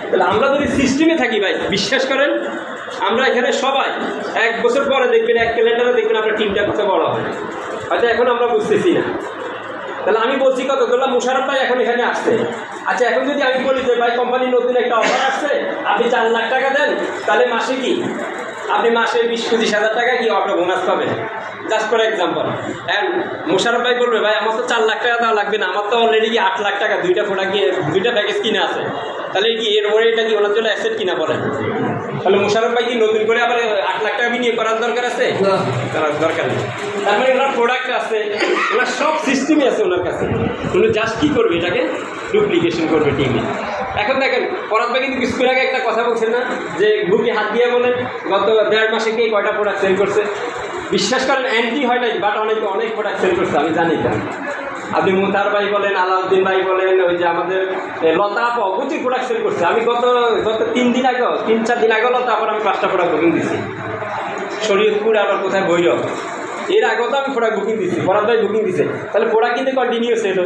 তাহলে আমরা যদি সিস্টেমে থাকি ভাই, বিশ্বাস করেন আমরা এখানে সবাই 1 বছর পরে দেখবেন, 1 ক্যালেন্ডারে দেখবেন আমরা টিমটা কত বড় হয়, হয়তো এখন আমরা বুঝতেছি না। তাহলে আমি বলছি কতগুলো মুশারফ ভাই এখন এখানে আসছে। আচ্ছা, এখন যদি আমি বলি যে ভাই কোম্পানির নতুন একটা অফার আসছে, আপনি 4 লাখ টাকা দেন, তাহলে মাসে কি আপনি মাসে 20-25 হাজার টাকা কি অটো বোনাস পাবেন, just for example. And Musharraf ভাই বলবে ভাই আমার তো 4 লাখ টাকা দেওয়া লাগবে না, আমার তো অলরেডি কি 8 লাখ টাকা 2টা প্রোডাক্ট গিয়ে 2টা প্যাকেজ কিনে আছে, তাহলে কি এর ওরে এটা কি ওনার জন্য অ্যাসেট কিনা বলেন? তাহলে মুশারফ ভাই কি নতুন করে আবার 8 লাখ টাকা বিনিয়োগ করার দরকার আছে? করার দরকার নেই। তার মানে ওনার প্রোডাক্ট আছে, ওনার সব সিস্টেমই আছে ওনার কাছে, উনি জাস্ট কী করবে, এটাকে ডুপ্লিকেশন করবে টিমে। এখন দেখেন পরাত ভাই কিন্তু কিছুক্ষণ আগে একটা কথা বলছেন না, যে বুকে হাত দিয়ে বলেন গত 1.5 মাসে কে কয়টা প্রোডাক্ট সেল করছে। বিশ্বাস করেন অ্যান্টি হয় নাই, বাট অনেক প্রোডাক্ট সেল করছে, আমি জানি কেন। আপনি মুতার ভাই বলেন, আলাউদ্দিন ভাই বলেন, ওই যে আমাদের লতা আপা প্রচুর প্রোডাক্ট সেল করছে। আমি গত 3 দিন আগে 3-4 দিন আগে লতা আপার আমি 5টা প্রোডাক্ট বুকিং দিচ্ছি, শরীয়তপুর আবার কোথায় ভৈরব, এর আগেও তো আমি প্রোডাক্ট বুকিং দিচ্ছি, পরাত ভাই বুকিং দিচ্ছে। তাহলে প্রোডাক্ট কিন্তু কন্টিনিউ সেল